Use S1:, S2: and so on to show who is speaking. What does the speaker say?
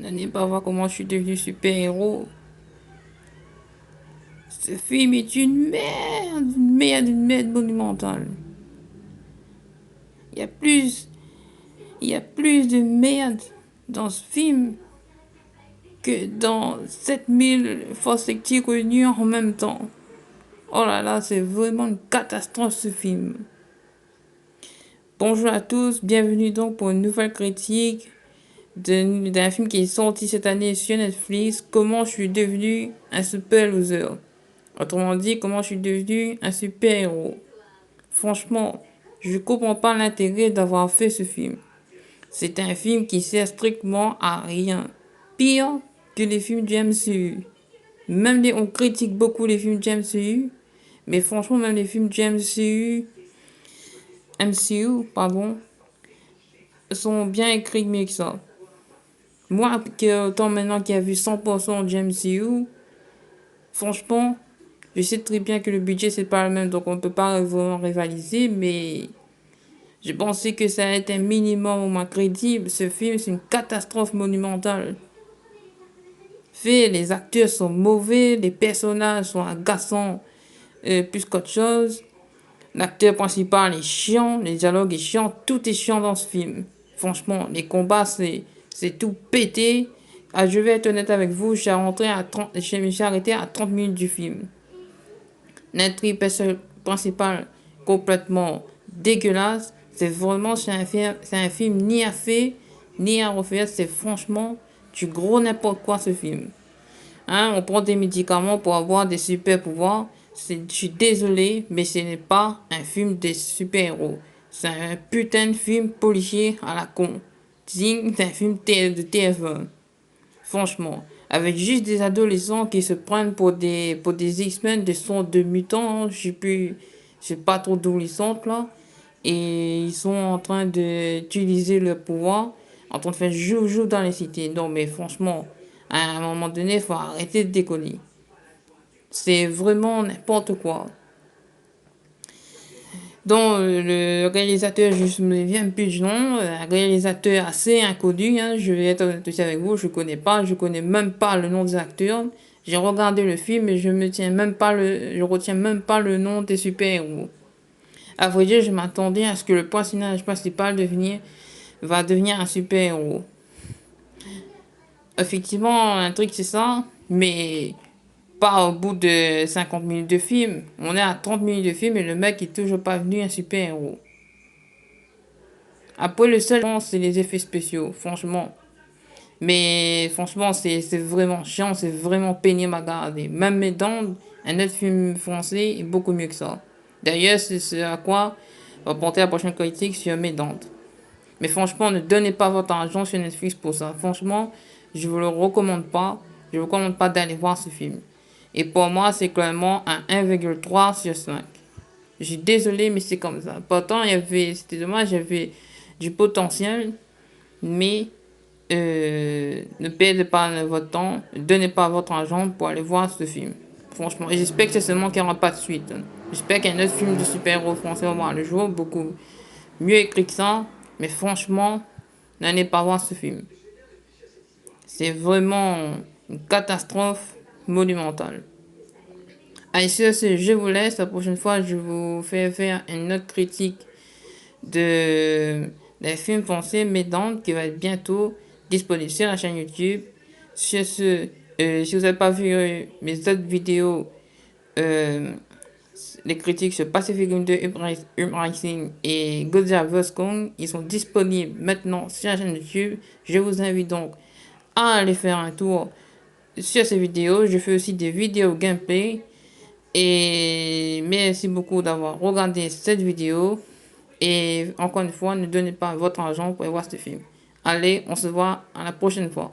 S1: N'allez pas voir comment je suis devenu super-héros. Ce film est une merde, une merde monumentale. Il y a plus, il y a plus de merde dans ce film que dans 7000 forces réunies en même temps. Oh là là, c'est vraiment une catastrophe ce film. Bonjour à tous, bienvenue donc pour une nouvelle critique d'un film qui est sorti cette année sur Netflix, Comment je suis devenu un super loser. Autrement dit, comment je suis devenu un super-héros. Franchement, je comprends pas l'intérêt d'avoir fait ce film. C'est un film qui sert strictement à rien. Pire que les films du MCU. On critique beaucoup les films du MCU, mais franchement, même les films du MCU, pardon, sont bien écrits mieux que ça. Moi, autant maintenant qu'il y a vu 100% du MCU, franchement, je sais très bien que le budget c'est pas le même, donc on peut pas vraiment rivaliser, mais je pensais que ça allait être un minimum au moins crédible. Ce film, c'est une catastrophe monumentale. Fait, les acteurs sont mauvais, les personnages sont agaçants plus qu'autre chose. L'acteur principal est chiant, les dialogues sont chiants, tout est chiant dans ce film. Franchement, les combats, c'est tout pété. Ah, je vais être honnête avec vous, je me suis arrêté à 30 minutes du film. L'intrigue principale complètement dégueulasse. C'est un film ni à faire, ni à refaire. C'est franchement du gros n'importe quoi ce film. Hein, on prend des médicaments pour avoir des super pouvoirs. Je suis désolé, mais ce n'est pas un film de super-héros. C'est un putain de film policier à la con. Digne d'un film de TF1. Franchement, avec juste des adolescents qui se prennent pour des X-Men, des sons de mutants, je sais pas trop d'où ils sont là, et ils sont en train d'utiliser le pouvoir, en train de faire joujou dans les cités. Non mais franchement, à un moment donné, il faut arrêter de déconner. C'est vraiment n'importe quoi. Donc, le réalisateur, je me souviens plus du nom, un réalisateur assez inconnu, hein, je vais être honnête aussi avec vous, je connais même pas le nom des acteurs. J'ai regardé le film et je retiens même pas le nom des super-héros. À vrai dire, je m'attendais à ce que le personnage principal va devenir un super-héros. Effectivement, un truc c'est ça, mais pas au bout de 50 minutes de film. On est à 30 minutes de film et le mec est toujours pas venu un super-héros. Après, le seul, c'est les effets spéciaux, franchement. Mais franchement, c'est vraiment chiant, c'est vraiment pénible à regarder. Même mes dents, un autre film français est beaucoup mieux que ça. D'ailleurs, c'est ce à quoi va porter la prochaine critique sur mes dents. Mais franchement, ne donnez pas votre argent sur Netflix pour ça. Franchement, je vous le recommande pas. Je vous recommande pas d'aller voir ce film. Et pour moi, c'est clairement un 1,3 sur 5. Je suis désolé, mais c'est comme ça. Pourtant, c'était dommage, il y avait du potentiel, mais ne perdez pas votre temps, ne donnez pas votre argent pour aller voir ce film. Franchement, et j'espère que c'est seulement qu'il n'y aura pas de suite. J'espère qu'un autre film de super-héros français va voir le jour, beaucoup mieux écrit que ça, mais franchement, n'allez pas voir ce film. C'est vraiment une catastrophe monumentale. Allez, sur ce, je vous laisse. La prochaine fois, je vous fais faire une autre critique d'un film français, Médante, qui va être bientôt disponible sur la chaîne YouTube. Sur ce, si vous n'avez pas vu mes autres vidéos, euh, les critiques sur Pacific Rim 2, Uprising et Godzilla vs Kong, ils sont disponibles maintenant sur la chaîne YouTube. Je vous invite donc à aller faire un tour sur ces vidéos. Je fais aussi des vidéos gameplay. Et merci beaucoup d'avoir regardé cette vidéo. Et encore une fois, ne donnez pas votre argent pour voir ce film. Allez, on se voit à la prochaine fois.